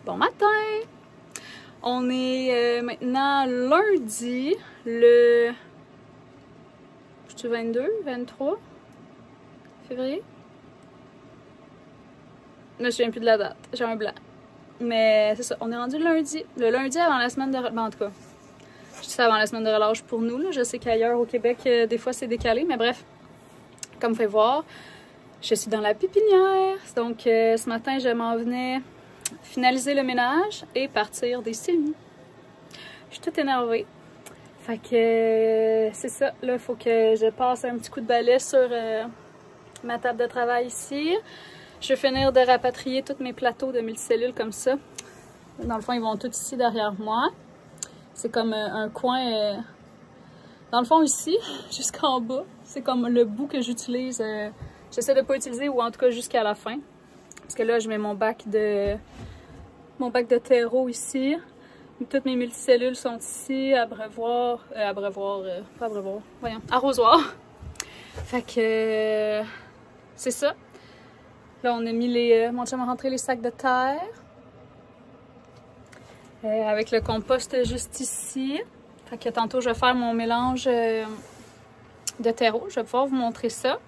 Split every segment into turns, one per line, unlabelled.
Bon matin! On est maintenant lundi, le 22, 23 février? Je me souviens plus de la date, j'ai un blanc. Mais c'est ça, on est rendu lundi. Le lundi avant la semaine de relâche. En tout cas, je dis ça avant la semaine de relâche pour nous. Là. Je sais qu'ailleurs au Québec, des fois c'est décalé, mais bref, comme vous pouvez voir, je suis dans la pépinière. Donc ce matin, je m'en venais finaliser le ménage et partir des semis. Je suis toute énervée. Fait que c'est ça, là, il faut que je passe un petit coup de balai sur ma table de travail ici. Je vais finir de rapatrier tous mes plateaux de multicellules comme ça. Dans le fond, ils vont tous ici derrière moi. C'est comme un coin, dans le fond ici, jusqu'en bas. C'est comme le bout que j'utilise. J'essaie de ne pas utiliser, ou en tout cas jusqu'à la fin. Parce que là, je mets mon bac de terreau ici. Toutes mes multicellules sont ici. Abreuvoir, pas abreuvoir, voyons, arrosoir. Fait que c'est ça. Là, on a mis mon chum a rentré les sacs de terre. Avec le compost juste ici. Fait que tantôt, je vais faire mon mélange de terreau. Je vais pouvoir vous montrer ça.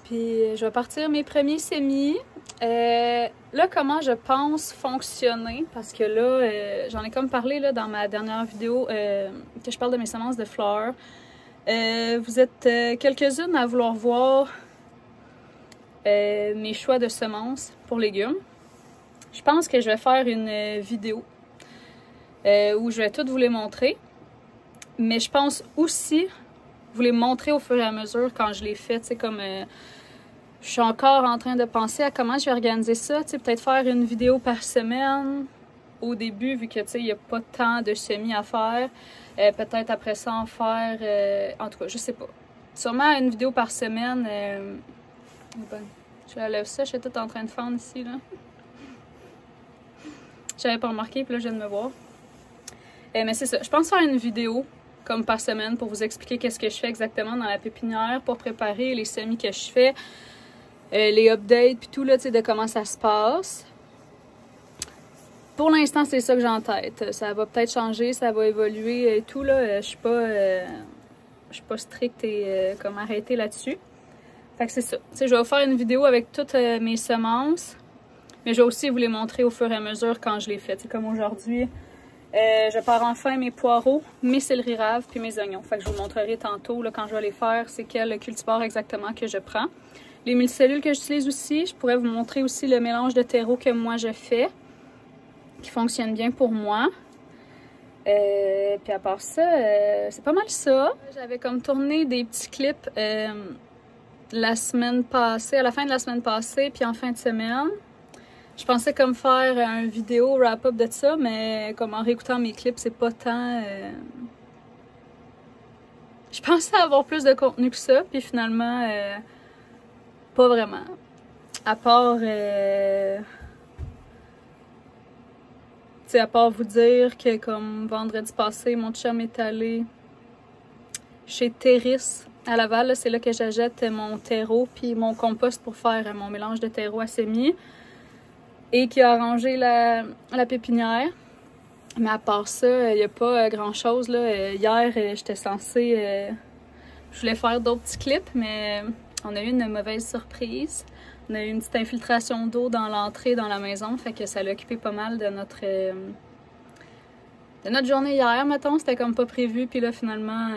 Puis, je vais partir mes premiers semis. Là, comment je pense fonctionner, parce que là, j'en ai comme parlé là, dans ma dernière vidéo que je parle de mes semences de fleurs. Vous êtes quelques-unes à vouloir voir mes choix de semences pour légumes. Je pense que je vais faire une vidéo où je vais toutes vous les montrer. Mais je pense aussi vous les montrer au fur et à mesure quand je les fais. Tu sais, comme je suis encore en train de penser à comment je vais organiser ça. Tu sais, peut-être faire une vidéo par semaine au début, vu que tu sais, il n'y a pas tant de semis à faire. Peut-être après ça en faire. En tout cas, je sais pas. Sûrement une vidéo par semaine. Je lève ça, je suis toute en train de fendre ici, là. J'avais pas remarqué, puis là, je viens de me voir. Mais c'est ça, je pense faire une vidéo, comme par semaine, pour vous expliquer qu'est-ce que je fais exactement dans la pépinière, pour préparer les semis que je fais, les updates, puis tout, là, tu sais, de comment ça se passe. Pour l'instant, c'est ça que j'ai en tête. Ça va peut-être changer, ça va évoluer et tout, là. Je suis pas stricte et comme arrêtée là-dessus. Fait que c'est ça. Tu sais, je vais vous faire une vidéo avec toutes mes semences, mais je vais aussi vous les montrer au fur et à mesure quand je les fais. Tu sais, comme aujourd'hui, je pars enfin mes poireaux, mes céleri raves puis mes oignons. Fait que je vous montrerai tantôt là, quand je vais les faire, c'est quel cultivar exactement que je prends. Les multicellules que j'utilise aussi, je pourrais vous montrer aussi le mélange de terreau que moi je fais, qui fonctionne bien pour moi. Puis à part ça, c'est pas mal ça. J'avais comme tourné des petits clips la semaine passée, à la fin de la semaine passée, puis en fin de semaine. Je pensais comme faire une vidéo wrap-up de ça, mais comme en réécoutant mes clips, c'est pas tant... Je pensais avoir plus de contenu que ça, puis finalement, pas vraiment. À part... tu sais, à part vous dire que comme vendredi passé, mon chum est allé chez Terris à Laval. C'est là que j'achète mon terreau puis mon compost pour faire mon mélange de terreau à semis. Et qui a arrangé la pépinière. Mais à part ça, il n'y a pas grand-chose. Hier, j'étais censée... je voulais faire d'autres petits clips, mais on a eu une mauvaise surprise. On a eu une petite infiltration d'eau dans l'entrée, dans la maison. Fait que ça l'a occupé pas mal de notre journée hier, mettons. C'était comme pas prévu. Puis là, finalement...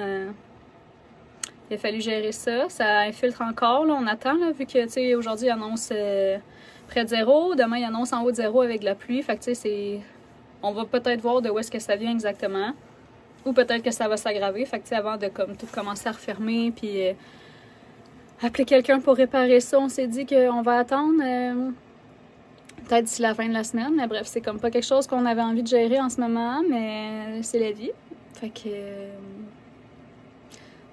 il a fallu gérer ça. Ça infiltre encore, là, on attend, là, vu que, tu sais, aujourd'hui, il annonce près de zéro. Demain, il annonce en haut de zéro avec de la pluie. Fait que, tu sais, c'est... On va peut-être voir de où est-ce que ça vient exactement. Ou peut-être que ça va s'aggraver. Fait que, tu sais, avant de comme, tout commencer à refermer, puis appeler quelqu'un pour réparer ça, on s'est dit qu'on va attendre peut-être d'ici la fin de la semaine. Mais bref, c'est comme pas quelque chose qu'on avait envie de gérer en ce moment, mais c'est la vie. Fait que...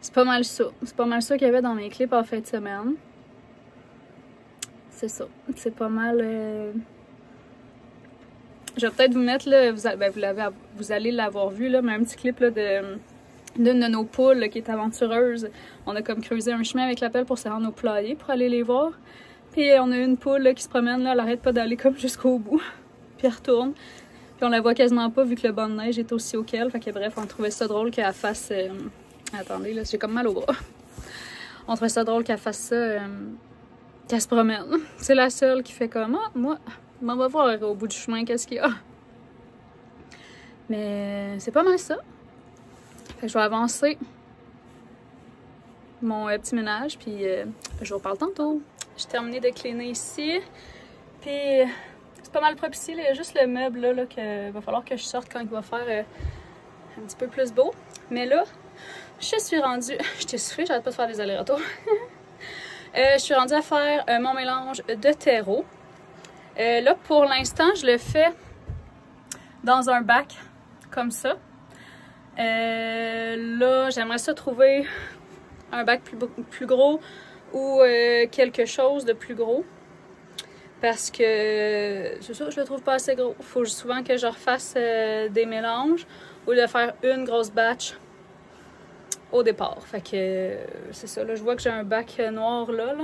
c'est pas mal ça. C'est pas mal ça qu'il y avait dans mes clips en fin de semaine. C'est ça. C'est pas mal... Je vais peut-être vous mettre, là, vous allez l'avoir vu, là, mais un petit clip là, d'une de nos poules là, qui est aventureuse. On a comme creusé un chemin avec la pelle pour se rendre au poulailler pour aller les voir. Puis on a une poule là, qui se promène, là, elle arrête pas d'aller comme jusqu'au bout. Puis elle retourne. Puis on la voit quasiment pas vu que le banc de neige est aussi haut qu'elle. Fait que bref, on trouvait ça drôle qu'elle fasse... Attendez, là, j'ai comme mal au bras. On trouvait ça drôle qu'elle fasse ça, qu'elle se promène. C'est la seule qui fait comme, ah, moi, on va voir au bout du chemin qu'est-ce qu'il y a. Mais c'est pas mal ça. Fait que je vais avancer mon petit ménage, puis je vous reparle tantôt. J'ai terminé de cleaner ici, puis c'est pas mal propre ici. Il y a juste le meuble là qu'il va falloir que je sorte quand il va faire un petit peu plus beau. Mais là, je suis rendue... Je t'ai soufflé, j'arrête pas de faire des allers-retours. Je suis rendue à faire mon mélange de terreau. Là, pour l'instant, je le fais dans un bac comme ça. Là, j'aimerais ça trouver un bac plus gros ou quelque chose de plus gros. Parce que, c'est ça, je le trouve pas assez gros. Il faut souvent que je refasse des mélanges au lieu de faire une grosse batch au départ. Fait que c'est ça, là, je vois que j'ai un bac noir là.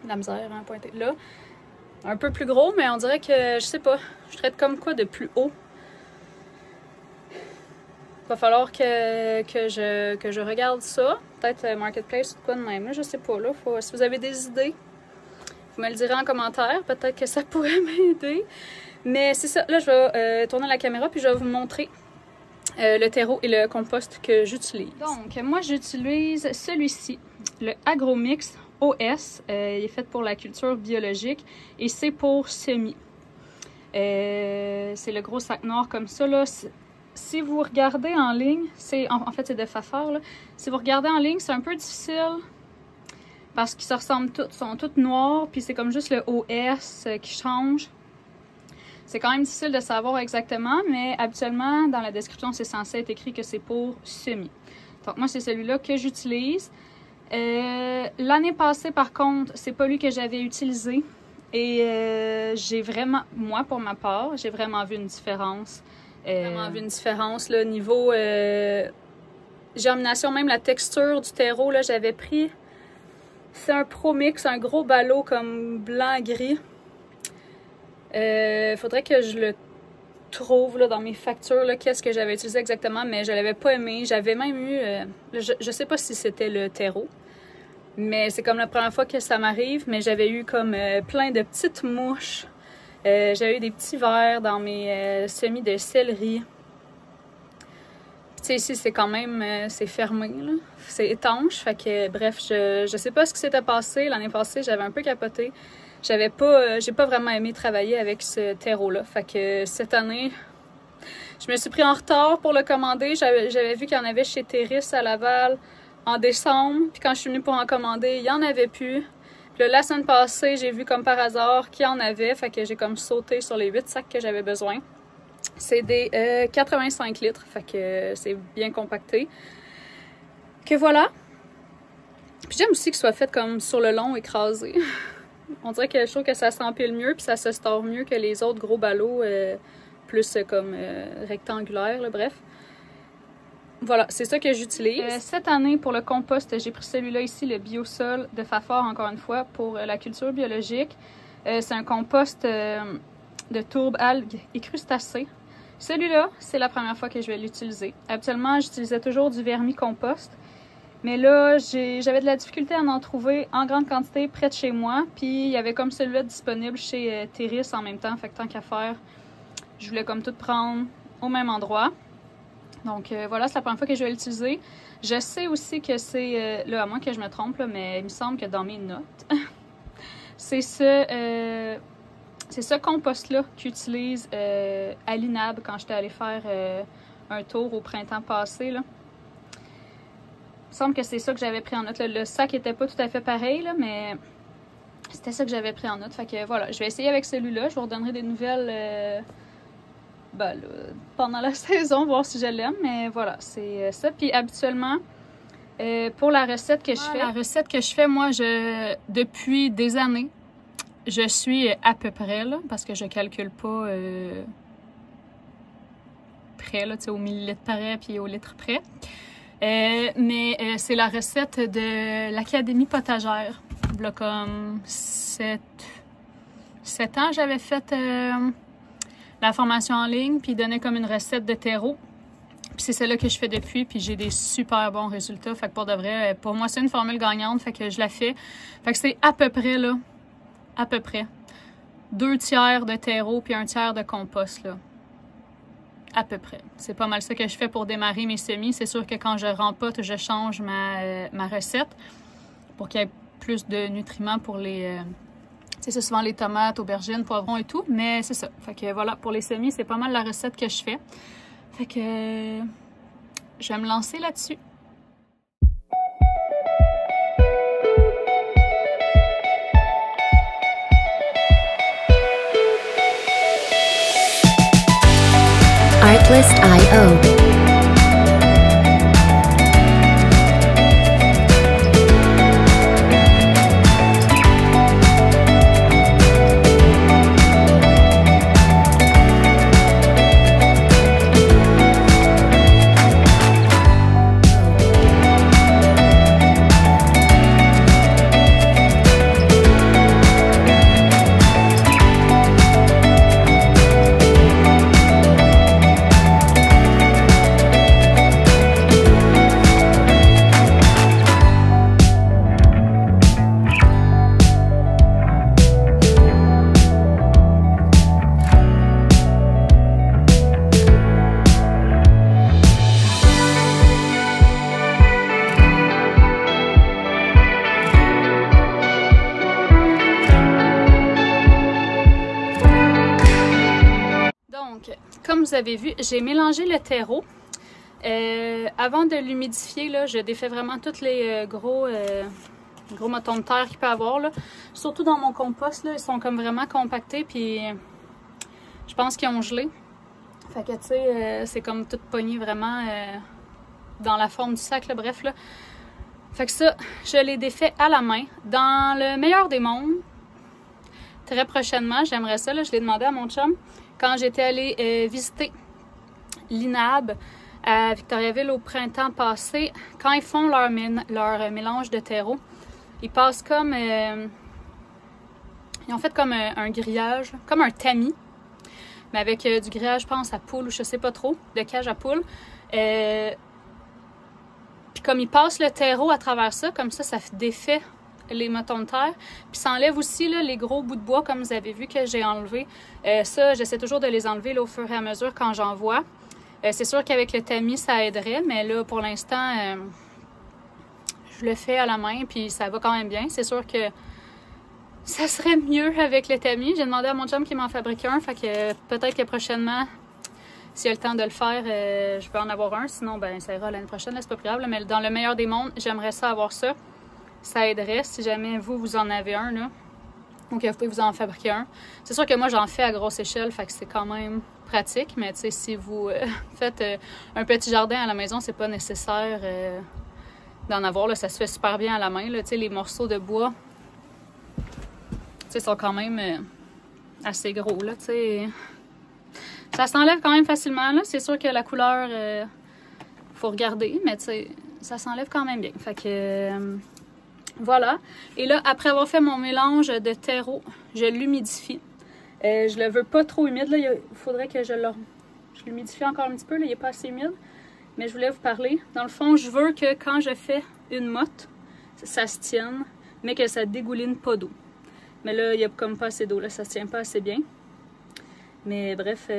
La misère, hein, pointé là. Un peu plus gros, mais on dirait que, je sais pas, je traite comme quoi de plus haut. Va falloir que je regarde ça. Peut-être Marketplace ou quoi de même, là, je sais pas. Là, si vous avez des idées, vous me le direz en commentaire. Peut-être que ça pourrait m'aider. Mais c'est ça, là, je vais tourner la caméra puis je vais vous montrer le terreau et le compost que j'utilise. Donc, moi, j'utilise celui-ci, le Agromix OS. Il est fait pour la culture biologique et c'est pour semis. C'est le gros sac noir comme ça, là. Si vous regardez en ligne, en fait, c'est de Fafard, là. Si vous regardez en ligne, c'est un peu difficile parce qu'ils se ressemblent tous, sont tous noirs, puis c'est comme juste le OS qui change. C'est quand même difficile de savoir exactement, mais habituellement, dans la description, c'est censé être écrit que c'est pour semis. Donc moi, c'est celui-là que j'utilise. L'année passée, par contre, c'est pas lui que j'avais utilisé. Et j'ai vraiment, moi, pour ma part, j'ai vraiment vu une différence. Vraiment vu une différence, là, niveau germination, même la texture du terreau, là, j'avais pris... C'est un Pro Mix, un gros ballot comme blanc-gris. Faudrait que je le trouve là, dans mes factures, qu'est-ce que j'avais utilisé exactement, mais je l'avais pas aimé. J'avais même eu... je sais pas si c'était le terreau, mais c'est comme la première fois que ça m'arrive, mais j'avais eu comme plein de petites mouches. J'avais eu des petits vers dans mes semis de céleri. Tu sais, ici, c'est quand même... c'est fermé, là. C'est étanche, fait que, bref, je sais pas ce qui s'était passé. L'année passée, j'avais un peu capoté. J'ai pas vraiment aimé travailler avec ce terreau-là. Fait que cette année, je me suis pris en retard pour le commander. J'avais vu qu'il y en avait chez Terris à Laval en décembre. Puis quand je suis venue pour en commander, il y en avait plus. Puis là, la semaine passée, j'ai vu comme par hasard qu'il y en avait. Fait que j'ai comme sauté sur les 8 sacs que j'avais besoin. C'est des 85 litres. Fait que c'est bien compacté. Que voilà. Puis j'aime aussi qu'il soit fait comme sur le long, écrasé. On dirait que je trouve que ça s'empile mieux puis ça se store mieux que les autres gros ballots plus comme rectangulaires, là, bref. Voilà, c'est ça que j'utilise. Cette année, pour le compost, j'ai pris celui-là ici, le Biosol de Fafard, encore une fois, pour la culture biologique. C'est un compost de tourbe, algues et crustacés. Celui-là, c'est la première fois que je vais l'utiliser. Habituellement, j'utilisais toujours du vermicompost. Mais là, j'avais de la difficulté à en trouver en grande quantité près de chez moi. Puis il y avait comme celui-là disponible chez Terris en même temps. Fait que tant qu'à faire, je voulais comme tout prendre au même endroit. Donc voilà, c'est la première fois que je vais l'utiliser. Je sais aussi que c'est, là à moins que je me trompe, là, mais il me semble que dans mes notes, c'est ce compost-là qu'utilise à l'INAB quand j'étais allée faire un tour au printemps passé, là. Il me semble que c'est ça que j'avais pris en note. Le sac n'était pas tout à fait pareil, là, mais c'était ça que j'avais pris en note. Fait que voilà, je vais essayer avec celui-là. Je vous redonnerai des nouvelles là, pendant la saison, voir si je l'aime. Mais voilà, c'est ça. Puis habituellement, pour la recette que je fais... La recette que je fais, moi, depuis des années, je suis à peu près, là, parce que je calcule pas près, là, au millilitre près puis au litre près. Mais c'est la recette de l'Académie potagère v'là comme 7 ans, j'avais fait la formation en ligne, puis il donnait comme une recette de terreau. Puis c'est celle-là que je fais depuis, puis j'ai des super bons résultats. Fait que pour de vrai, pour moi, c'est une formule gagnante, fait que je la fais. Fait que c'est à peu près, là, à peu près, 2 tiers de terreau puis 1 tiers de compost, là. À peu près. C'est pas mal ça que je fais pour démarrer mes semis. C'est sûr que quand je rempote, je change ma recette pour qu'il y ait plus de nutriments pour les... c'est ça, souvent les tomates, aubergines, poivrons et tout. Mais c'est ça. Fait que voilà, pour les semis, c'est pas mal la recette que je fais. Fait que je vais me lancer là-dessus.
Artlist.io.
Comme vous avez vu, j'ai mélangé le terreau. Avant de l'humidifier, là, je défais vraiment tous les gros motons de terre qu'il peut y avoir. Là. Surtout dans mon compost, là, ils sont comme vraiment compactés, puis je pense qu'ils ont gelé. Fait que tu sais, c'est comme tout pogné vraiment dans la forme du sac, là, bref. Là. Fait que ça, je l'ai défait à la main. Dans le meilleur des mondes, très prochainement, j'aimerais ça, là, je l'ai demandé à mon chum. Quand j'étais allée visiter l'INAB à Victoriaville au printemps passé, quand ils font leur mélange de terreau, ils passent comme... ils ont fait comme un grillage, comme un tamis, mais avec du grillage, je pense, à poule ou je sais pas trop, de cage à poule. Puis comme ils passent le terreau à travers ça, comme ça défait les motons de terre. Puis ça enlève aussi là, les gros bouts de bois, comme vous avez vu que j'ai enlevé. Ça, j'essaie toujours de les enlever là, au fur et à mesure quand j'en vois. C'est sûr qu'avec le tamis, ça aiderait, mais là, pour l'instant, je le fais à la main, puis ça va quand même bien. C'est sûr que ça serait mieux avec le tamis. J'ai demandé à mon chum qu'il m'en fabrique un, fait que peut-être que prochainement, s'il y a le temps de le faire, je peux en avoir un. Sinon, ben ça ira l'année prochaine, c'est pas grave. Mais dans le meilleur des mondes, j'aimerais ça avoir ça. Ça aiderait si jamais vous en avez un, là. Donc, vous pouvez vous en fabriquer un. C'est sûr que moi, j'en fais à grosse échelle, fait que c'est quand même pratique. Mais tu sais, si vous faites un petit jardin à la maison, c'est pas nécessaire d'en avoir. Là. Ça se fait super bien à la main. Tu sais, les morceaux de bois, tu sais, sont quand même assez gros, là, tu sais. Ça s'enlève quand même facilement, là. C'est sûr que la couleur, faut regarder, mais tu sais, ça s'enlève quand même bien. Fait que... voilà. Et là, après avoir fait mon mélange de terreau, je l'humidifie. Je le veux pas trop humide. Là. Il faudrait que je l'humidifie encore un petit peu. Là. Il n'est pas assez humide. Mais je voulais vous parler. Dans le fond, je veux que quand je fais une motte, ça se tienne, mais que ça dégouline pas d'eau. Mais là, il n'y a comme pas assez d'eau. Là, ça se tient pas assez bien. Mais bref,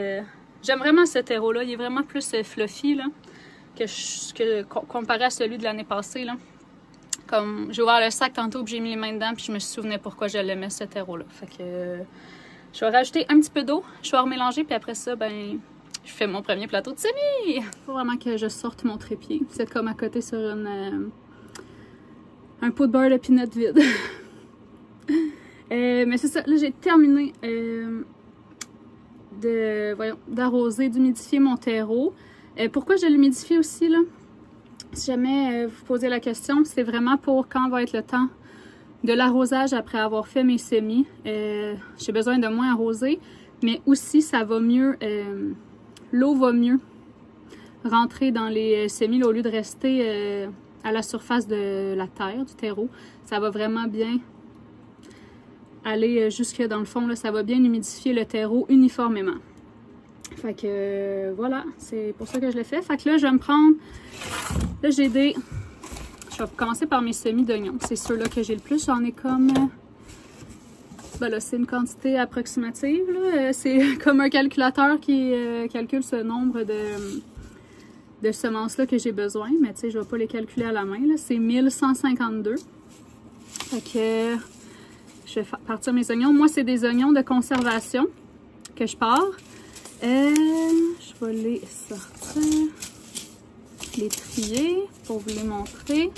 j'aime vraiment ce terreau-là. Il est vraiment plus fluffy là, comparé à celui de l'année passée. Là. Comme j'ai ouvert le sac tantôt, puis j'ai mis les mains dedans, puis je me souvenais pourquoi je l'aimais ce terreau-là. Fait que je vais rajouter un petit peu d'eau, je vais remélanger, puis après ça, ben, je fais mon premier plateau de semis. Faut vraiment que je sorte mon trépied. C'est comme à côté sur un pot de beurre de peanut vide. Mais c'est ça, là j'ai terminé d'arroser, d'humidifier mon terreau. Pourquoi je l'humidifie aussi, là? Si jamais vous posez la question, c'est vraiment pour quand va être le temps de l'arrosage après avoir fait mes semis. J'ai besoin de moins arroser, mais aussi ça va mieux, l'eau va mieux rentrer dans les semis là, au lieu de rester à la surface de la terre, du terreau. Ça va vraiment bien aller jusque dans le fond. Là, ça va bien humidifier le terreau uniformément. Fait que voilà, c'est pour ça que je l'ai fait. Fait que là, je vais me prendre... Là, j'ai des... Je vais commencer par mes semis d'oignons. C'est ceux-là que j'ai le plus. J'en ai comme... Ben là, c'est une quantité approximative. C'est comme un calculateur qui calcule ce nombre de semences-là que j'ai besoin. Mais tu sais, je ne vais pas les calculer à la main. C'est 1152. Fait que je vais partir mes oignons. Moi, c'est des oignons de conservation que je pars. Je vais les sortir, les trier pour vous les montrer.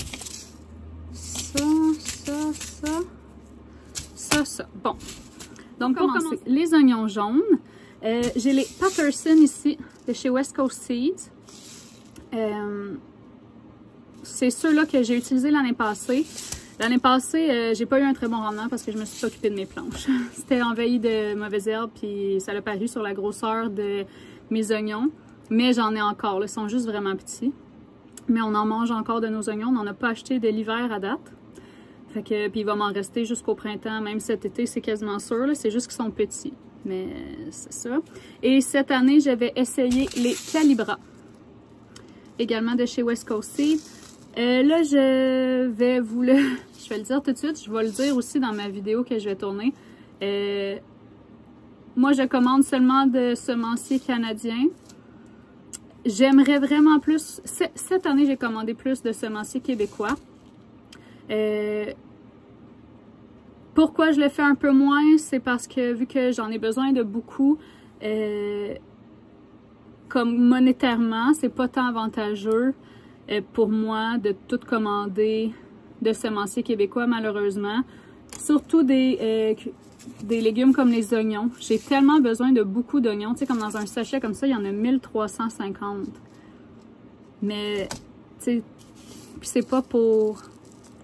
Ça. Bon, donc pour commencer, les oignons jaunes. J'ai les Patterson ici, de chez West Coast Seeds. C'est ceux-là que j'ai utilisés l'année passée. L'année passée, j'ai pas eu un très bon rendement parce que je me suis pas occupée de mes planches. C'était envahi de mauvaises herbes, puis ça a paru sur la grosseur de mes oignons. Mais j'en ai encore, là, ils sont juste vraiment petits. Mais on en mange encore de nos oignons, on n'en a pas acheté de l'hiver à date. Fait que, puis il va m'en rester jusqu'au printemps, même cet été, c'est quasiment sûr. C'est juste qu'ils sont petits. Mais c'est ça. Et cette année, j'avais essayé les Calibra. Également de chez West Coast Seed. Là, je vais vous le... Je vais le dire tout de suite. Je vais le dire aussi dans ma vidéo que je vais tourner. Moi, je commande seulement de semenciers canadiens. J'aimerais vraiment plus... Cette année, j'ai commandé plus de semenciers québécois. Pourquoi je le fais un peu moins? C'est parce que vu que j'en ai besoin de beaucoup, comme monétairement, c'est pas tant avantageux pour moi de tout commander de semenciers québécois, malheureusement. Surtout des légumes comme les oignons. J'ai tellement besoin de beaucoup d'oignons. Tu sais, comme dans un sachet comme ça, il y en a 1350. Mais, tu sais, c'est pas pour...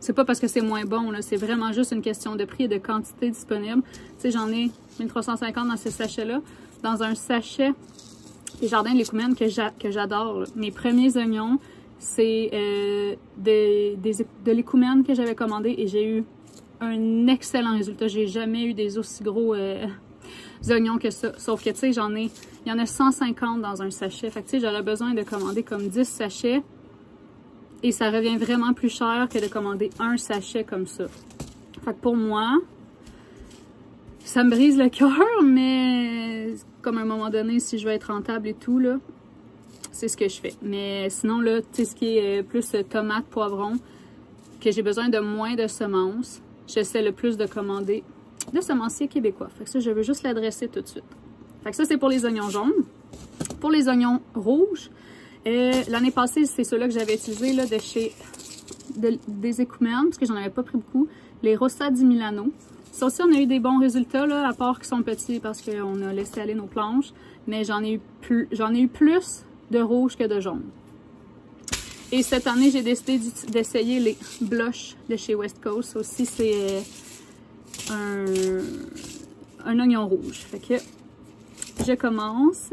C'est pas parce que c'est moins bon, là. C'est vraiment juste une question de prix et de quantité disponible. Tu sais, j'en ai 1350 dans ces sachets-là. Dans un sachet des Jardins de l'Écoumène que j'adore. Mes premiers oignons, c'est de l'Écoumène que j'avais commandé et j'ai eu un excellent résultat. J'ai jamais eu des aussi gros oignons que ça. Sauf que, tu sais, il y en a 150 dans un sachet. Fait que, tu sais, j'aurais besoin de commander comme 10 sachets. Et ça revient vraiment plus cher que de commander un sachet comme ça. Fait que pour moi, ça me brise le cœur, mais comme à un moment donné, si je veux être rentable et tout, là, c'est ce que je fais. Mais sinon, là, tu sais, ce qui est plus tomates, poivrons, que j'ai besoin de moins de semences, j'essaie le plus de commander de semenciers québécois. Fait que ça, je veux juste l'adresser tout de suite. Fait que ça, c'est pour les oignons jaunes. Pour les oignons rouges, l'année passée, c'est ceux-là que j'avais utilisés là, de chez des Écoumènes, parce que j'en avais pas pris beaucoup. Les Rossa di Milano. Ça aussi, on a eu des bons résultats, là, à part qu'ils sont petits parce qu'on a laissé aller nos planches. Mais j'en ai eu plus de rouge que de jaune. Et cette année, j'ai décidé d'essayer les blush de chez West Coast. Aussi, c'est un oignon rouge. Fait que je commence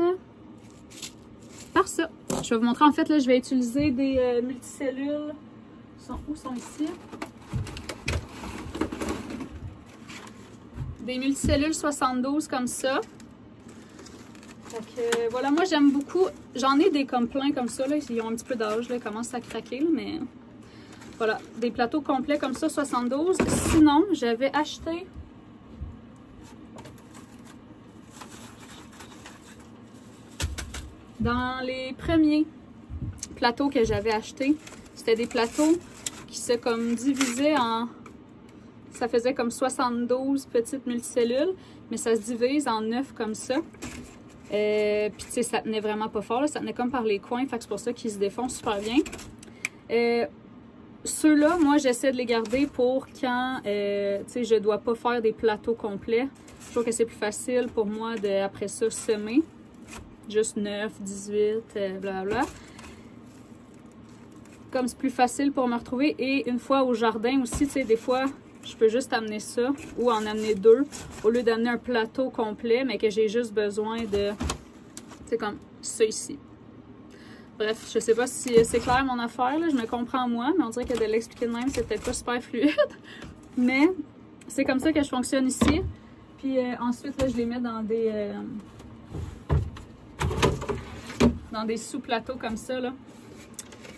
par ça. Je vais vous montrer, en fait, là, je vais utiliser des multicellules. Où sont ici? Des multicellules 72 comme ça. Fait que, voilà, moi j'aime beaucoup. J'en ai des comme plein comme ça, là. Ils ont un petit peu d'âge, là, ils commencent à craquer, là, mais voilà, des plateaux complets comme ça, 72. Sinon, j'avais acheté dans les premiers plateaux que j'avais achetés, c'était des plateaux qui se comme divisaient en... Ça faisait comme 72 petites multicellules, mais ça se divise en 9 comme ça. Puis tu sais, ça tenait vraiment pas fort, là. Ça tenait comme par les coins, fait que c'est pour ça qu'ils se défont super bien. Ceux-là, moi, j'essaie de les garder pour quand, tu sais, je dois pas faire des plateaux complets. Je trouve que c'est plus facile pour moi de, après ça, semer. Juste 9, 18, blablabla. Comme c'est plus facile pour me retrouver. Et une fois au jardin aussi, tu sais, des fois, je peux juste amener ça ou en amener deux au lieu d'amener un plateau complet, mais que j'ai juste besoin de, tu sais, comme ça ici. Bref, je sais pas si c'est clair mon affaire, là. Je me comprends moi, mais on dirait que de l'expliquer de même, c'est peut-être pas super fluide. Mais c'est comme ça que je fonctionne ici. Puis ensuite, là, je les mets dans des sous-plateaux comme ça, là,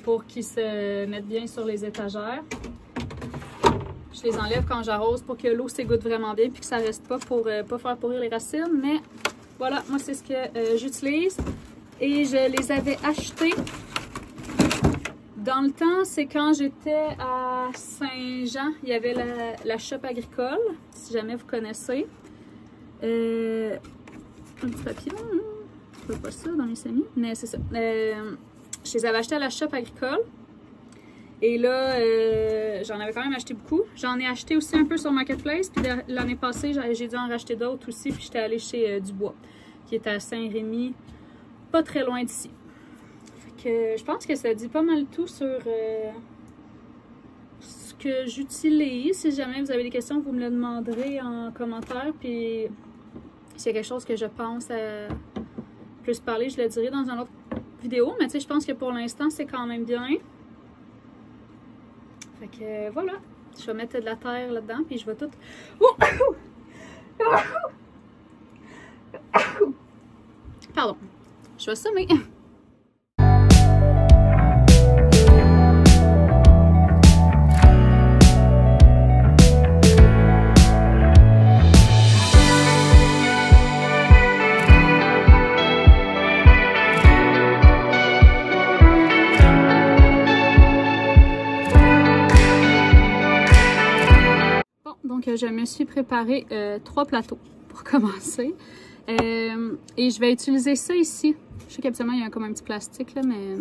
pour qu'ils se mettent bien sur les étagères. Je les enlève quand j'arrose pour que l'eau s'égoutte vraiment bien puis que ça reste pas pour pas faire pourrir les racines. Mais voilà, moi c'est ce que j'utilise. Et je les avais achetés dans le temps, c'est quand j'étais à Saint-Jean. Il y avait la shop agricole, si jamais vous connaissez. Un petit papier, je ne pas ça dans mes semis, mais c'est ça. Je les avais achetés à la shop agricole. Et là, j'en avais quand même acheté beaucoup. J'en ai acheté aussi un peu sur Marketplace. Puis l'année passée, j'ai dû en racheter d'autres aussi. Puis j'étais allée chez Dubois, qui est à Saint-Rémy, pas très loin d'ici. Fait que je pense que ça dit pas mal tout sur ce que j'utilise. Si jamais vous avez des questions, vous me le demanderez en commentaire. Puis s'il y a quelque chose que je pense à plus parler, je le dirai dans une autre vidéo. Mais tu sais, je pense que pour l'instant, c'est quand même bien. Fait que voilà, je vais mettre de la terre là-dedans, puis je vais tout... Pardon, je vais semer. Donc, je me suis préparé 3 plateaux pour commencer. Et je vais utiliser ça ici. Je sais qu'habituellement, il y a comme un petit plastique, là, mais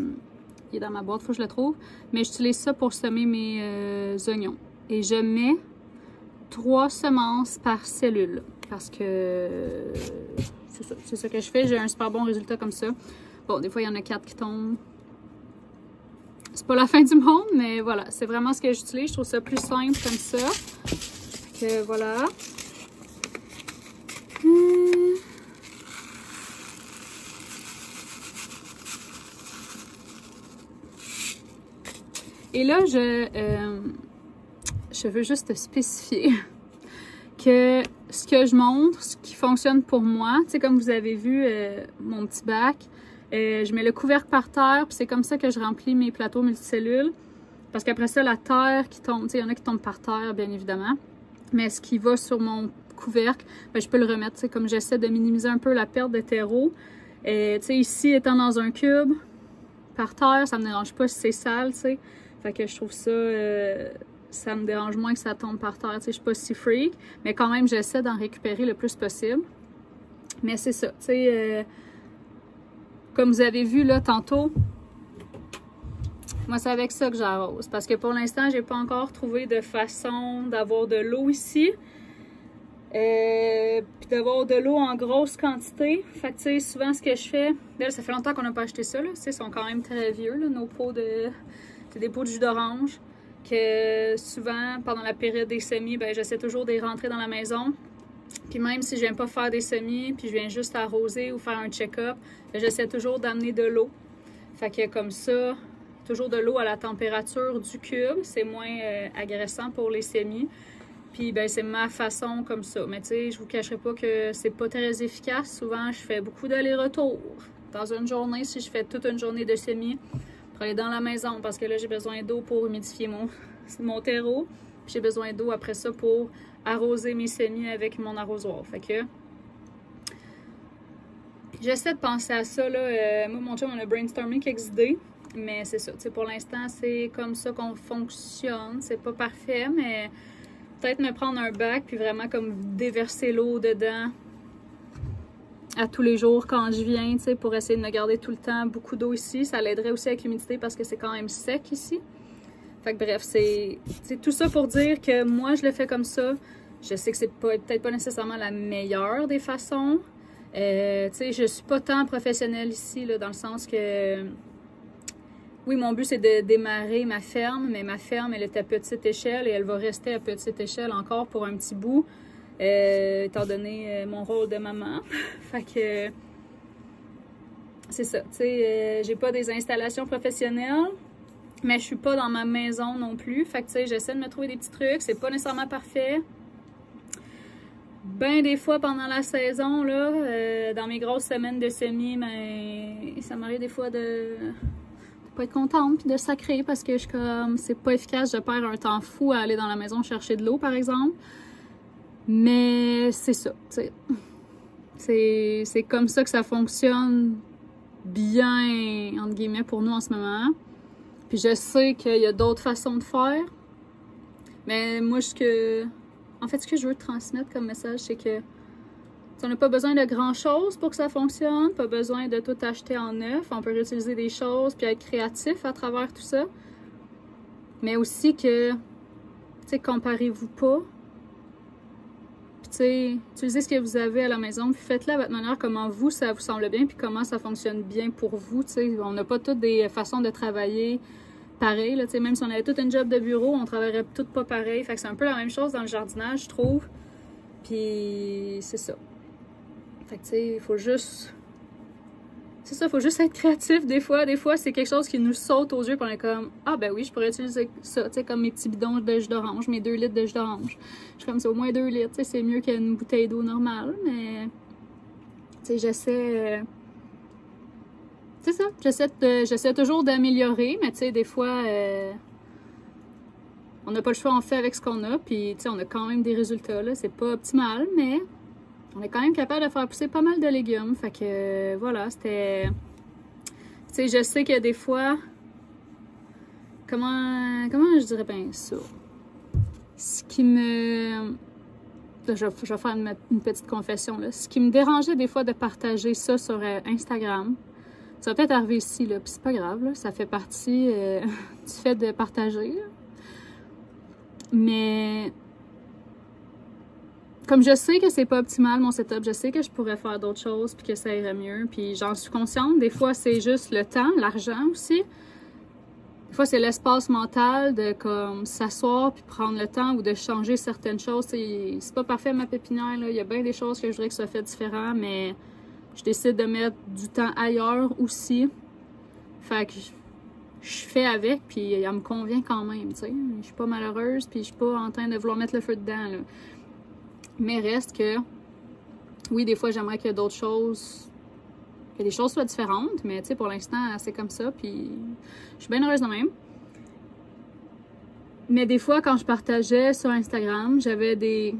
il est dans ma boîte, il faut que je le trouve. Mais j'utilise ça pour semer mes oignons. Et je mets 3 semences par cellule. Parce que c'est ça que je fais. J'ai un super bon résultat comme ça. Bon, des fois, il y en a 4 qui tombent. C'est pas la fin du monde, mais voilà. C'est vraiment ce que j'utilise. Je trouve ça plus simple comme ça. Que voilà. Et là, je veux juste spécifier que ce que je montre, ce qui fonctionne pour moi, tu sais, comme vous avez vu mon petit bac, je mets le couvercle par terre, puis c'est comme ça que je remplis mes plateaux multicellules. Parce qu'après ça, la terre qui tombe, tu sais, il y en a qui tombent par terre, bien évidemment. Mais ce qui va sur mon couvercle, ben, je peux le remettre. Tu sais, comme j'essaie de minimiser un peu la perte de terreau. Tu sais, ici, étant dans un cube, par terre, ça me dérange pas si c'est sale, tu sais. Fait que je trouve ça, ça me dérange moins que ça tombe par terre. Tu sais, je suis pas si freak, mais quand même, j'essaie d'en récupérer le plus possible. Mais c'est ça, tu sais, comme vous avez vu là tantôt, moi, c'est avec ça que j'arrose. Parce que pour l'instant, j'ai pas encore trouvé de façon d'avoir de l'eau ici. Puis d'avoir de l'eau en grosse quantité. Fait que, tu sais, souvent, ce que je fais... Là, ça fait longtemps qu'on n'a pas acheté ça, là. Tu sais, ils sont quand même très vieux, là, nos pots de... C'est des pots de jus d'orange. Que souvent, pendant la période des semis, ben j'essaie toujours de les rentrer dans la maison. Puis même si je viens pas faire des semis, puis je viens juste arroser ou faire un check-up, j'essaie toujours d'amener de l'eau. Fait que comme ça... Toujours de l'eau à la température du cube, c'est moins agressant pour les semis. Puis ben c'est ma façon comme ça. Mais tu sais, je vous cacherai pas que c'est pas très efficace. Souvent, je fais beaucoup d'allers-retours. Dans une journée, si je fais toute une journée de semis, pour aller dans la maison, parce que là, j'ai besoin d'eau pour humidifier mon terreau. J'ai besoin d'eau après ça pour arroser mes semis avec mon arrosoir. Fait que j'essaie de penser à ça, là. Moi, mon chum, on a brainstormé quelques idées. Mais c'est ça, tu sais, pour l'instant, c'est comme ça qu'on fonctionne. C'est pas parfait, mais peut-être me prendre un bac puis vraiment comme déverser l'eau dedans à tous les jours quand je viens, tu sais, pour essayer de me garder tout le temps beaucoup d'eau ici. Ça l'aiderait aussi avec l'humidité parce que c'est quand même sec ici. Fait que bref, c'est tout ça pour dire que moi, je le fais comme ça. Je sais que c'est peut-être pas nécessairement la meilleure des façons. Tu sais, je suis pas tant professionnelle ici, là, dans le sens que... Oui, mon but, c'est de démarrer ma ferme, mais ma ferme, elle est à petite échelle et elle va rester à petite échelle encore pour un petit bout, étant donné mon rôle de maman. Fait que c'est ça, tu sais, j'ai pas des installations professionnelles, mais je suis pas dans ma maison non plus. Fait que tu sais, j'essaie de me trouver des petits trucs, c'est pas nécessairement parfait, ben des fois pendant la saison, là, dans mes grosses semaines de semis, ben, ça m'arrive des fois de pas être contente puis de sacrer parce que je suis comme, c'est pas efficace, je perds un temps fou à aller dans la maison chercher de l'eau, par exemple. Mais c'est ça, tu sais. C'est comme ça que ça fonctionne bien, entre guillemets, pour nous en ce moment. Puis je sais qu'il y a d'autres façons de faire. Mais moi, ce que je veux transmettre comme message, c'est que on n'a pas besoin de grand-chose pour que ça fonctionne, pas besoin de tout acheter en neuf. On peut réutiliser des choses puis être créatif à travers tout ça. Mais aussi que, tu sais, comparez-vous pas. Puis, tu sais, utilisez ce que vous avez à la maison, puis faites-le à votre manière, comment vous, ça vous semble bien, puis comment ça fonctionne bien pour vous, tu sais. On n'a pas toutes des façons de travailler pareil, là, tu sais, même si on avait tout un job de bureau, on travaillerait toutes pas pareil. Fait que c'est un peu la même chose dans le jardinage, je trouve. Puis, c'est ça. Fait que, tu sais, il faut juste... C'est ça, il faut juste être créatif des fois. Des fois, c'est quelque chose qui nous saute aux yeux, puis on est comme, ah ben oui, je pourrais utiliser ça, tu sais, comme mes petits bidons de jus d'orange, mes 2 litres de jus d'orange. Je suis comme, c'est au moins 2 litres, tu sais, c'est mieux qu'une bouteille d'eau normale, mais... Tu sais, j'essaie... C'est ça, j'essaie toujours d'améliorer, mais tu sais, des fois... On n'a pas le choix, on fait avec ce qu'on a, puis tu sais, on a quand même des résultats, là. C'est pas optimal, mais... On est quand même capable de faire pousser pas mal de légumes. Fait que voilà, c'était... Tu sais, je sais que des fois... Comment je dirais bien ça? Ce qui me... Je vais faire une petite confession, là. Ce qui me dérangeait des fois de partager ça sur Instagram, ça va peut-être arriver ici, là, puis c'est pas grave, là. Ça fait partie du fait de partager, là. Mais... Comme je sais que c'est pas optimal mon setup, je sais que je pourrais faire d'autres choses puis que ça irait mieux, puis j'en suis consciente. Des fois, c'est juste le temps, l'argent aussi. Des fois, c'est l'espace mental de comme s'asseoir puis prendre le temps ou de changer certaines choses. C'est pas parfait ma pépinière, là. Il y a bien des choses que je voudrais que ça soit fait différent, mais je décide de mettre du temps ailleurs aussi. Fait que je fais avec, puis elle me convient quand même, tu sais. Je suis pas malheureuse, puis je suis pas en train de vouloir mettre le feu dedans, là. Mais reste que, oui, des fois, j'aimerais que d'autres choses, que les choses soient différentes, mais tu sais, pour l'instant, c'est comme ça, puis je suis bien heureuse de même. Mais des fois, quand je partageais sur Instagram, j'avais des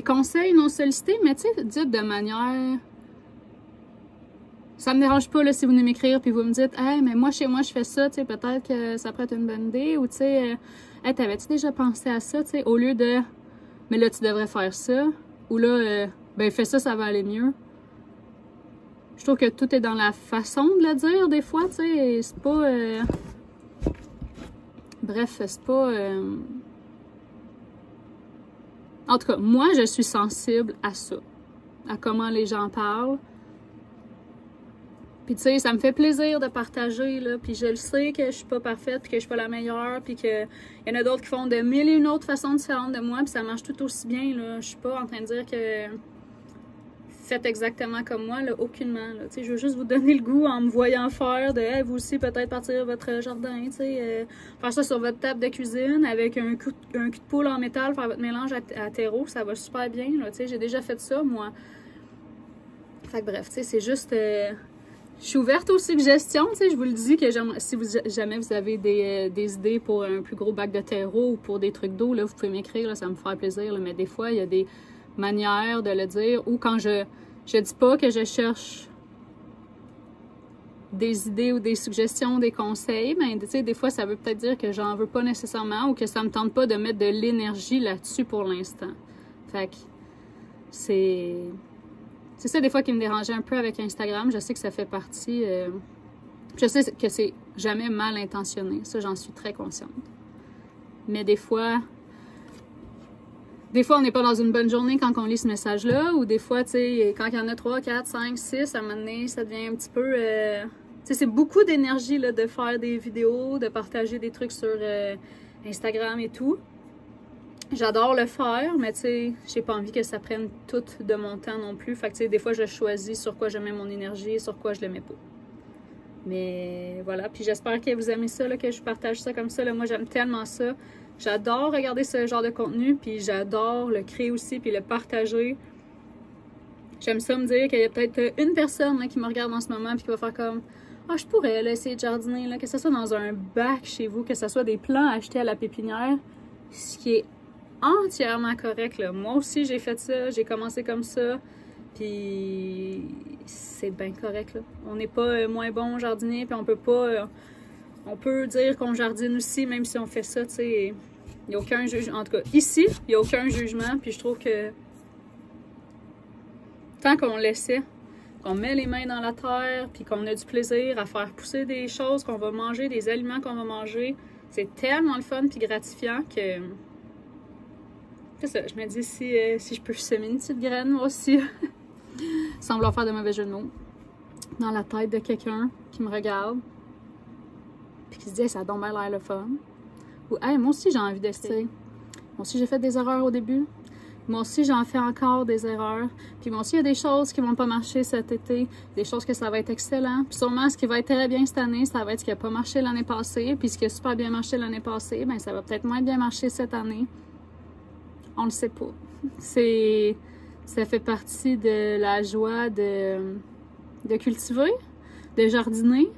conseils non sollicités, mais tu sais, dites de manière... Ça me dérange pas, là, si vous venez m'écrire, puis vous me dites « Hey, mais moi, chez moi, je fais ça, tu sais, peut-être que ça pourrait être une bonne idée, ou tu sais, hey, t'avais-tu déjà pensé à ça, tu sais, au lieu de... Mais là, tu devrais faire ça. Ou là, ben fais ça, ça va aller mieux. Je trouve que tout est dans la façon de le dire, des fois, tu sais. C'est pas... Bref, c'est pas... En tout cas, moi, je suis sensible à ça. À comment les gens parlent. Puis tu sais, ça me fait plaisir de partager, là. Puis je le sais que je suis pas parfaite, puis que je suis pas la meilleure, puis qu'il y en a d'autres qui font de mille et une autres façons différentes de moi, puis ça marche tout aussi bien, là. Je suis pas en train de dire que faites exactement comme moi, là, aucunement, là. Tu sais, je veux juste vous donner le goût en me voyant faire de hey, vous aussi peut-être partir votre jardin, tu sais, faire ça sur votre table de cuisine avec un cul de poule en métal, faire votre mélange à terreau, ça va super bien, là. Tu sais, j'ai déjà fait ça, moi. Fait que bref, tu sais, c'est juste... Je suis ouverte aux suggestions, tu sais, je vous le dis que si jamais vous avez des idées pour un plus gros bac de terreau ou pour des trucs d'eau, là, vous pouvez m'écrire, là, ça me ferait plaisir, là, mais des fois, il y a des manières de le dire, ou quand je dis pas que je cherche des idées ou des suggestions, des conseils, mais tu sais, des fois, ça veut peut-être dire que j'en veux pas nécessairement ou que ça me tente pas de mettre de l'énergie là-dessus pour l'instant. Fait que c'est ça des fois qui me dérangeait un peu avec Instagram. Je sais que ça fait partie... je sais que c'est jamais mal intentionné. Ça, j'en suis très consciente. Mais des fois, on n'est pas dans une bonne journée quand on lit ce message-là. Ou des fois, tu sais, quand il y en a 3, 4, 5, 6, à un moment donné, ça devient un petit peu... tu sais, c'est beaucoup d'énergie là, de faire des vidéos, de partager des trucs sur Instagram et tout. J'adore le faire, mais tu sais, j'ai pas envie que ça prenne tout de mon temps non plus. Fait que tu sais, des fois, je choisis sur quoi je mets mon énergie et sur quoi je le mets pas. Mais voilà, puis j'espère que vous aimez ça, là, que je partage ça comme ça. Là. Moi, j'aime tellement ça. J'adore regarder ce genre de contenu, puis j'adore le créer aussi, puis le partager. J'aime ça me dire qu'il y a peut-être une personne là, qui me regarde en ce moment et qui va faire comme « Ah, je pourrais là, essayer de jardiner, là, que ce soit dans un bac chez vous, que ce soit des plants achetés à la pépinière. » Ce qui est entièrement correct. Là. Moi aussi, j'ai fait ça, j'ai commencé comme ça. Puis c'est bien correct. Là. On n'est pas moins bon jardinier, puis on peut pas... on peut dire qu'on jardine aussi, même si on fait ça, tu sais. Il n'y a aucun jugement. En tout cas, ici, il n'y a aucun jugement. Puis je trouve que tant qu'on l'essaie, qu'on met les mains dans la terre, puis qu'on a du plaisir à faire pousser des choses qu'on va manger, des aliments qu'on va manger, c'est tellement le fun puis gratifiant que... C'est ça, je me dis si je peux semer une petite graine, moi aussi, sans vouloir faire de mauvais jeu de mots, dans la tête de quelqu'un qui me regarde, puis qui se dit hey, « ça a donc bien l'air le fun ». Ou « Hey, moi aussi j'ai envie d'essayer. Moi aussi j'ai fait des erreurs au début. Moi aussi j'en fais encore des erreurs. Puis moi aussi il y a des choses qui vont pas marcher cet été, des choses que ça va être excellent. Puis sûrement ce qui va être très bien cette année, ça va être ce qui a pas marché l'année passée. Puis ce qui a super bien marché l'année passée, ben ça va peut-être moins bien marcher cette année. On le sait pas. Ça fait partie de la joie de cultiver, de jardiner.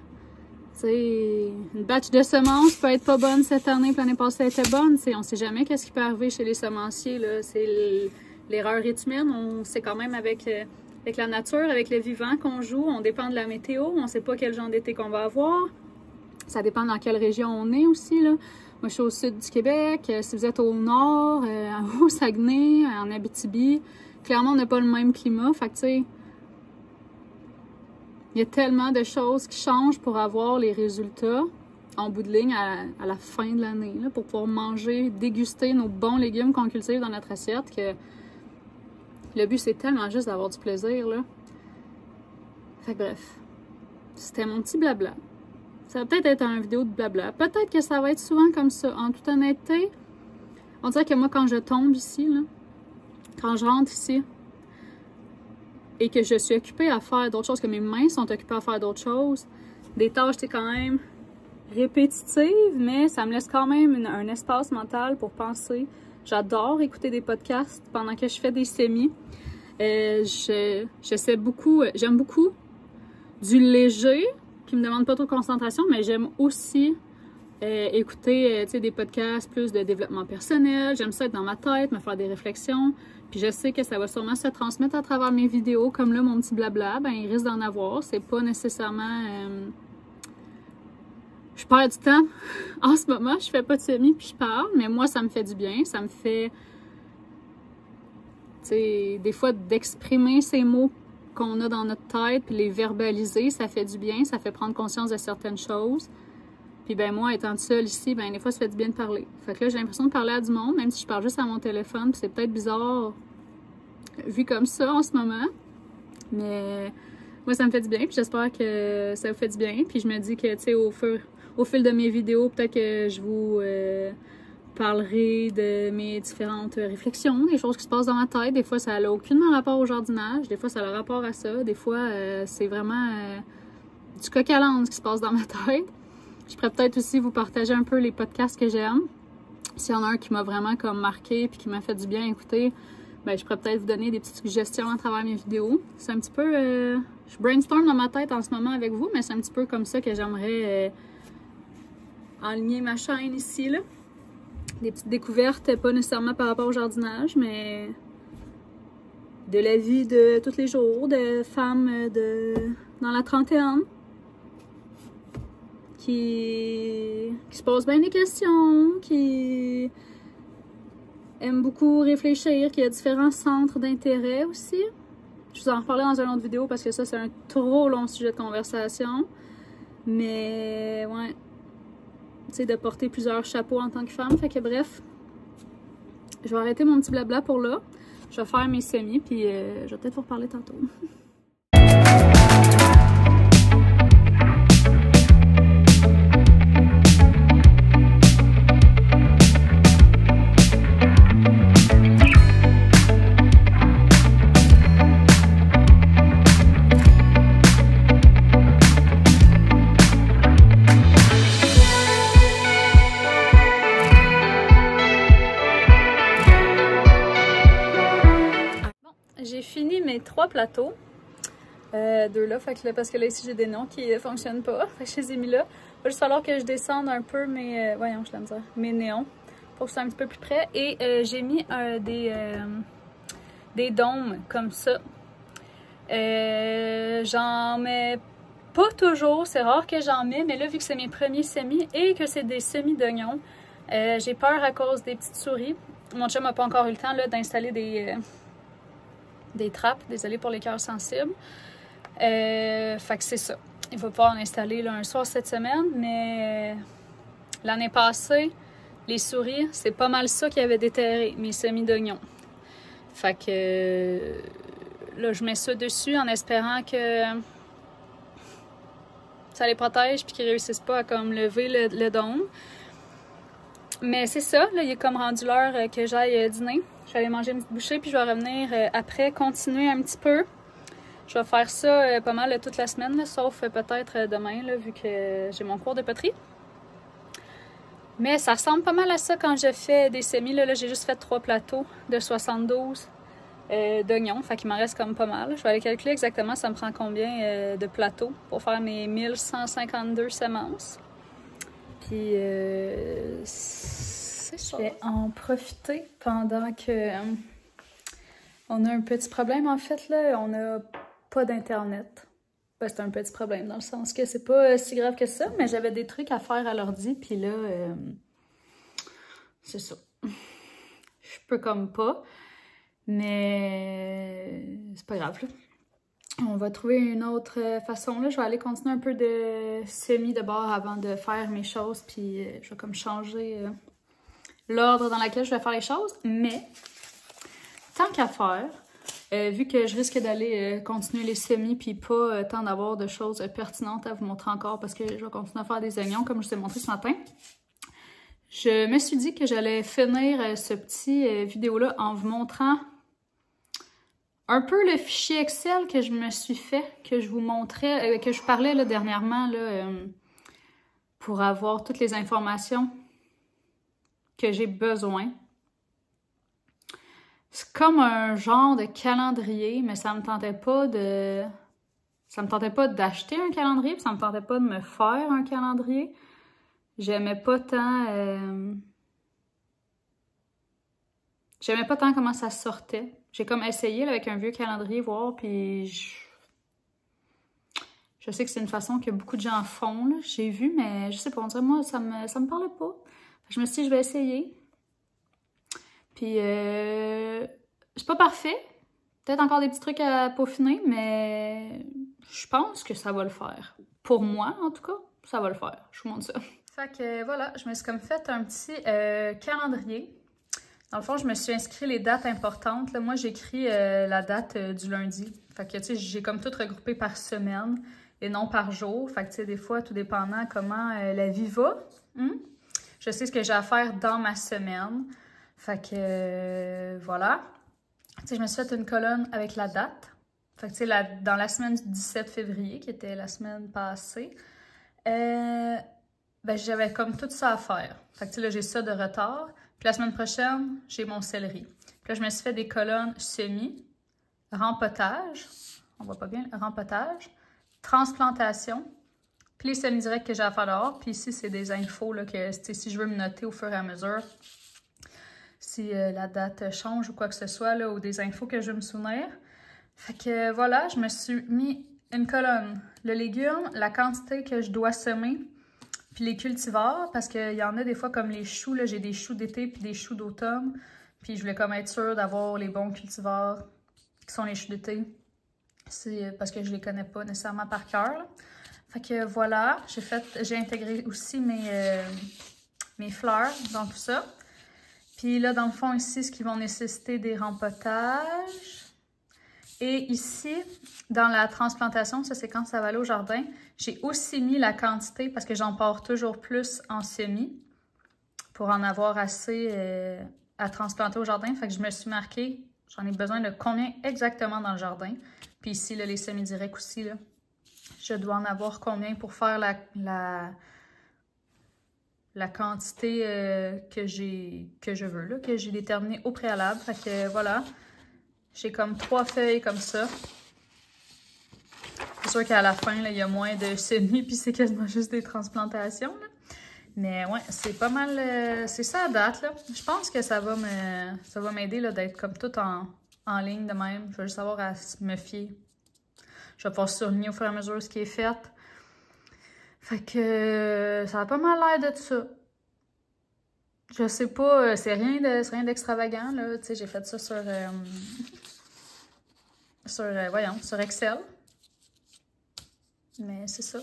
T'sais, une batch de semences peut être pas bonne cette année, puis l'année passée elle était bonne. T'sais, on sait jamais qu'est-ce qui peut arriver chez les semenciers. C'est l'erreur est humaine. On sait quand même avec la nature, avec le vivant qu'on joue. On dépend de la météo. On sait pas quel genre d'été qu'on va avoir. Ça dépend dans quelle région on est aussi. Là. Moi, je suis au sud du Québec. Si vous êtes au nord, au Saguenay, en Abitibi, clairement, on n'a pas le même climat. Fait que, tu sais, il y a tellement de choses qui changent pour avoir les résultats en bout de ligne à la fin de l'année, pour pouvoir manger, déguster nos bons légumes qu'on cultive dans notre assiette, que le but, c'est tellement juste d'avoir du plaisir, là. Fait que bref, c'était mon petit blabla. Ça va peut-être être une vidéo de blabla. Peut-être que ça va être souvent comme ça. En toute honnêteté, on dirait que moi, quand je tombe ici, là, quand je rentre ici, et que je suis occupée à faire d'autres choses, que mes mains sont occupées à faire d'autres choses, des tâches, c'est quand même répétitives, mais ça me laisse quand même un espace mental pour penser. J'adore écouter des podcasts pendant que je fais des semis. J'aime beaucoup du léger, qui me demande pas trop de concentration, mais j'aime aussi écouter des podcasts plus de développement personnel. J'aime ça être dans ma tête, me faire des réflexions. Puis je sais que ça va sûrement se transmettre à travers mes vidéos, comme là, mon petit blabla, ben il risque d'en avoir. C'est pas nécessairement... Je perds du temps. En ce moment, je fais pas de semis puis je parle, mais moi, ça me fait du bien. Ça me fait, tu sais, des fois, d'exprimer ces mots qu'on a dans notre tête puis les verbaliser, ça fait du bien. Ça fait prendre conscience de certaines choses. Puis ben moi, étant seule ici, ben des fois, ça fait du bien de parler. Fait que là, j'ai l'impression de parler à du monde, même si je parle juste à mon téléphone. Puis c'est peut-être bizarre vu comme ça en ce moment. Mais moi, ça me fait du bien. Puis j'espère que ça vous fait du bien. Puis je me dis que, tu sais, au fil de mes vidéos, peut-être que je vous parlerai de mes différentes réflexions, des choses qui se passent dans ma tête. Des fois, ça n'a aucunement rapport au jardinage. Des fois, ça a le rapport à ça. Des fois, c'est vraiment du coq à l'âne ce qui se passe dans ma tête. Je pourrais peut-être aussi vous partager un peu les podcasts que j'aime. S'il y en a un qui m'a vraiment comme marqué puis qui m'a fait du bien à écouter, ben, je pourrais peut-être vous donner des petites suggestions à travers mes vidéos. C'est un petit peu... je brainstorm dans ma tête en ce moment avec vous, mais c'est un petit peu comme ça que j'aimerais enligner ma chaîne ici, là. Des petites découvertes, pas nécessairement par rapport au jardinage, mais de la vie de tous les jours, de femmes dans la trentaine. Qui se pose bien des questions, qui aime beaucoup réfléchir, qui a différents centres d'intérêt aussi. Je vous en reparlerai dans une autre vidéo parce que ça, c'est un trop long sujet de conversation. Mais, ouais, tu sais, de porter plusieurs chapeaux en tant que femme. Fait que bref, je vais arrêter mon petit blabla pour là. Je vais faire mes semis, puis je vais peut-être vous reparler tantôt. 3 plateaux. 2 là, fait que là, parce que là ici j'ai des néons qui ne fonctionnent pas. Fait que je les ai mis là. Il va juste falloir que je descende un peu mes, voyons, je l'aime dire, mes néons pour que ce soit un petit peu plus près. Et j'ai mis des dômes comme ça. J'en mets pas toujours, c'est rare que j'en mets, mais là vu que c'est mes premiers semis et que c'est des semis d'oignons, j'ai peur à cause des petites souris. Mon chum n'a pas encore eu le temps d'installer des trappes, désolé pour les cœurs sensibles. Fait que c'est ça. Il va pouvoir en installer là, un soir cette semaine, mais l'année passée, les souris, c'est pas mal ça qui avait déterré mes semis d'oignons. Fait que là, je mets ça dessus en espérant que ça les protège puis qu'ils réussissent pas à comme lever le dôme. Mais c'est ça, là, il est comme rendu l'heure que j'aille dîner. Je vais aller manger une petite bouchée puis je vais revenir après, continuer un petit peu. Je vais faire ça pas mal toute la semaine, là, sauf peut-être demain, là, vu que j'ai mon cours de poterie. Mais ça ressemble pas mal à ça quand je fais des semis. Là, j'ai juste fait 3 plateaux de 72 d'oignons, fait qu'il m'en reste comme pas mal. Je vais aller calculer exactement ça me prend combien de plateaux pour faire mes 1152 semences. Puis c'est ça. Je vais en profiter pendant que on a un petit problème en fait là. On a pas d'internet. Ben, c'est un petit problème dans le sens que c'est pas si grave que ça, mais j'avais des trucs à faire à l'ordi, puis là, c'est ça. Je peux comme pas, mais c'est pas grave là. On va trouver une autre façon là. Je vais aller continuer un peu de semis de bord avant de faire mes choses, puis je vais comme changer l'ordre dans lequel je vais faire les choses, mais tant qu'à faire, vu que je risque d'aller continuer les semis puis pas tant d'avoir de choses pertinentes à vous montrer encore parce que je vais continuer à faire des oignons comme je vous ai montré ce matin, je me suis dit que j'allais finir ce petit vidéo-là en vous montrant un peu le fichier Excel que je me suis fait, que je vous montrais, que je parlais là, dernièrement là, pour avoir toutes les informations que j'ai besoin. C'est comme un genre de calendrier, mais ça me tentait pas de... Ça me tentait pas d'acheter un calendrier, puis ça me tentait pas de me faire un calendrier. J'aimais pas tant... J'aimais pas tant comment ça sortait. J'ai comme essayé là, avec un vieux calendrier, voir, puis... Je sais que c'est une façon que beaucoup de gens font, là. J'ai vu, mais je sais pas, on dirait moi, ça me parlait pas. Je me suis dit, je vais essayer. Puis, c'est pas parfait. Peut-être encore des petits trucs à peaufiner, mais je pense que ça va le faire. Pour moi, en tout cas, ça va le faire. Je vous montre ça. Fait que voilà, je me suis comme fait un petit calendrier. Dans le fond, je me suis inscrit les dates importantes. Là, moi, j'écris la date du lundi. Fait que, tu sais, j'ai comme tout regroupé par semaine et non par jour. Fait que, tu sais, des fois, tout dépendant comment la vie va, je sais ce que j'ai à faire dans ma semaine. Fait que, voilà. Tu sais, je me suis fait une colonne avec la date. Fait que, tu sais, dans la semaine du 17 février, qui était la semaine passée, ben, j'avais comme tout ça à faire. Fait que, tu sais, là, j'ai ça de retard. Puis la semaine prochaine, j'ai mon céleri. Puis là, je me suis fait des colonnes semis, rempotage, on voit pas bien, rempotage, transplantation, puis les semis directs que j'ai à faire dehors. Puis ici, c'est des infos là, que si je veux me noter au fur et à mesure, si la date change ou quoi que ce soit, là, ou des infos que je veux me souvenir. Fait que voilà, je me suis mis une colonne, le légume, la quantité que je dois semer, puis les cultivars, parce qu'il y en a des fois comme les choux, là, j'ai des choux d'été puis des choux d'automne, puis je voulais comme être sûre d'avoir les bons cultivars qui sont les choux d'été. C'est parce que je les connais pas nécessairement par cœur. Fait que voilà, j'ai intégré aussi mes fleurs dans tout ça. Puis là, dans le fond, ici, ce qui vont nécessiter des rempotages. Et ici, dans la transplantation, ça c'est quand ça va aller au jardin, j'ai aussi mis la quantité parce que j'en pars toujours plus en semis pour en avoir assez à transplanter au jardin. Fait que je me suis marqué, j'en ai besoin de combien exactement dans le jardin. Puis ici, là, les semis directs aussi, là, je dois en avoir combien pour faire la quantité que je veux, là, que j'ai déterminée au préalable. Fait que voilà. J'ai comme 3 feuilles comme ça. C'est sûr qu'à la fin, là, il y a moins de semis, puis c'est quasiment juste des transplantations. Là. Mais ouais, c'est pas mal... c'est ça à date, là. Je pense que ça va m'aider d'être comme tout en ligne de même. Je vais juste avoir à me fier. Je vais pouvoir surligner au fur et à mesure ce qui est fait. Fait que ça a pas mal l'air de ça. Je sais pas, c'est rien d'extravagant, là. Tu sais, j'ai fait ça sur sur Excel. Mais c'est ça.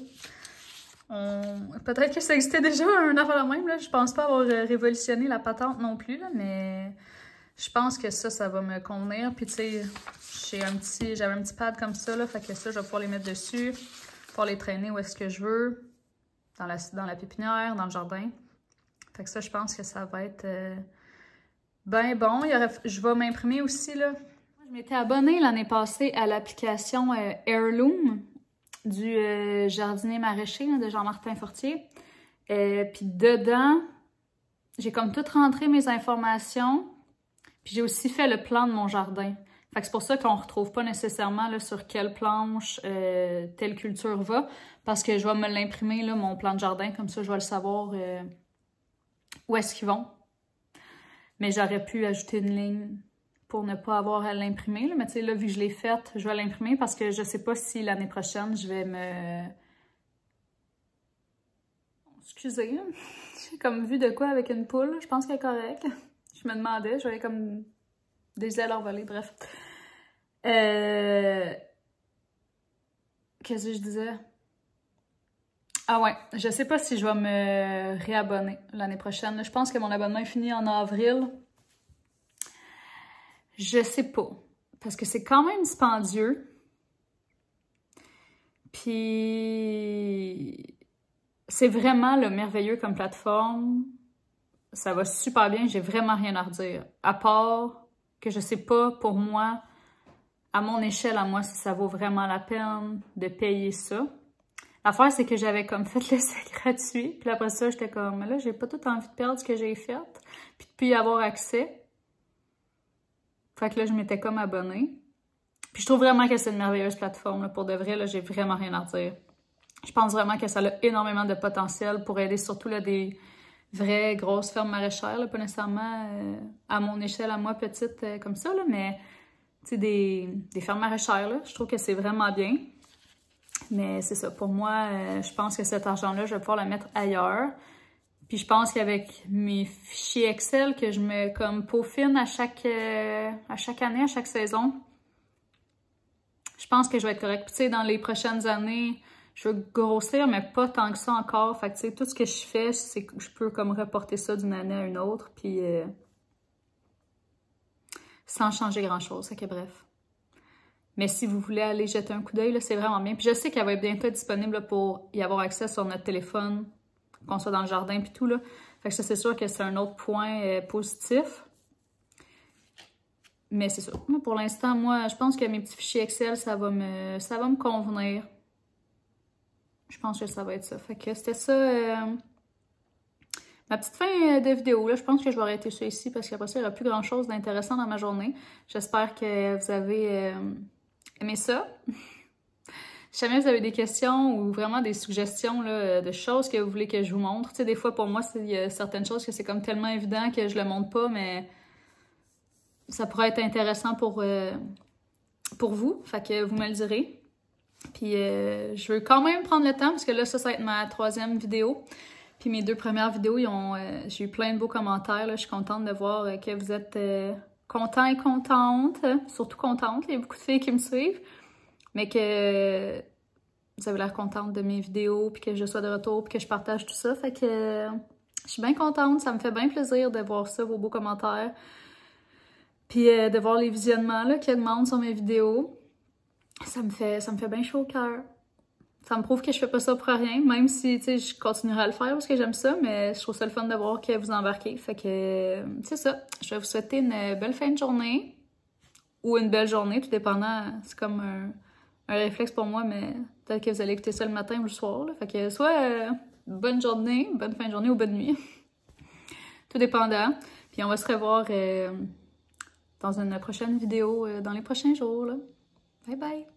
Peut-être que ça existait déjà un affaire de même, là. Je pense pas avoir révolutionné la patente non plus, là, mais je pense que ça va me convenir. Puis tu sais, j'avais un petit pad comme ça, là, fait que ça, je vais pouvoir les mettre dessus, pouvoir les traîner où est-ce que je veux, dans la pépinière, dans le jardin. Fait que ça, je pense que ça va être ben bon. Je vais m'imprimer aussi, là. Je m'étais abonnée l'année passée à l'application Heirloom du jardinier maraîcher là, de Jean-Martin Fortier. Puis dedans, j'ai comme tout rentré mes informations. Puis j'ai aussi fait le plan de mon jardin. Fait que c'est pour ça qu'on ne retrouve pas nécessairement là, sur quelle planche telle culture va. Parce que je vais me l'imprimer, là, mon plan de jardin. Comme ça, je vais le savoir où est-ce qu'ils vont. Mais j'aurais pu ajouter une ligne pour ne pas avoir à l'imprimer. Mais tu sais, là, vu que je l'ai faite, je vais l'imprimer parce que je sais pas si l'année prochaine, je vais me... Excusez, j'ai comme vu de quoi avec une poule. Je pense qu'elle est correcte. Je me demandais, j'avais comme des ailes envolées, bref. Qu'est-ce que je disais? Ah ouais, je sais pas si je vais me réabonner l'année prochaine. Je pense que mon abonnement est fini en avril. Je sais pas, parce que c'est quand même dispendieux. Puis c'est vraiment le merveilleux comme plateforme. Ça va super bien, j'ai vraiment rien à redire. À part que je sais pas pour moi, à mon échelle, à moi, si ça vaut vraiment la peine de payer ça. L'affaire, c'est que j'avais comme fait l'essai gratuit. Puis après ça, j'étais comme, là, j'ai pas tout envie de perdre ce que j'ai fait. Puis de plus y avoir accès. Fait que là, je m'étais comme abonnée. Puis je trouve vraiment que c'est une merveilleuse plateforme. Là. Pour de vrai, là, j'ai vraiment rien à redire. Je pense vraiment que ça a énormément de potentiel pour aider surtout là, des vraies grosses fermes maraîchères. Là, pas nécessairement à mon échelle, à moi, petite comme ça, là, mais des fermes maraîchères. Là, je trouve que c'est vraiment bien. Mais c'est ça, pour moi, je pense que cet argent-là, je vais pouvoir le mettre ailleurs. Puis je pense qu'avec mes fichiers Excel que je me comme peaufine à chaque année, à chaque saison, je pense que je vais être correcte. Puis tu sais, dans les prochaines années, je veux grossir, mais pas tant que ça encore. Fait que tu sais, tout ce que je fais, c'est que je peux comme reporter ça d'une année à une autre, puis sans changer grand-chose. Fait que bref. Mais si vous voulez aller jeter un coup d'œil, c'est vraiment bien. Puis je sais qu'elle va être bientôt disponible là, pour y avoir accès sur notre téléphone, qu'on soit dans le jardin puis tout. Là. Fait que ça, c'est sûr que c'est un autre point positif. Mais c'est ça. Pour l'instant, moi, je pense que mes petits fichiers Excel, ça va me convenir. Je pense que ça va être ça. Fait que c'était ça, ma petite fin de vidéo. Là, je pense que je vais arrêter ça ici parce qu'après ça, il n'y aura plus grand-chose d'intéressant dans ma journée. J'espère que vous avez aimé ça. Si jamais vous avez des questions ou vraiment des suggestions là, de choses que vous voulez que je vous montre, tu sais, des fois pour moi, il y a certaines choses que c'est comme tellement évident que je le montre pas, mais ça pourrait être intéressant pour vous, fait que vous me le direz. Puis je veux quand même prendre le temps, parce que là, ça va être ma 3e vidéo. Puis mes 2 premières vidéos, j'ai eu plein de beaux commentaires, là. Je suis contente de voir que vous êtes contents et contentes, surtout contentes, il y a beaucoup de filles qui me suivent. Mais que vous avez l'air contente de mes vidéos, puis que je sois de retour, puis que je partage tout ça. Fait que je suis bien contente, ça me fait bien plaisir de voir ça, vos beaux commentaires. Puis de voir les visionnements là, qui augmentent sur mes vidéos. Ça me fait bien chaud au cœur. Ça me prouve que je fais pas ça pour rien, même si, tu sais, je continuerai à le faire parce que j'aime ça, mais je trouve ça le fun de voir que vous embarquez. Fait que c'est ça. Je vais vous souhaiter une belle fin de journée. Ou une belle journée, tout dépendant. C'est comme un réflexe pour moi, mais peut-être que vous allez écouter ça le matin ou le soir. Là. Fait que soit bonne journée, bonne fin de journée ou bonne nuit. Tout dépendant. Puis on va se revoir dans une prochaine vidéo dans les prochains jours. Là. Bye bye!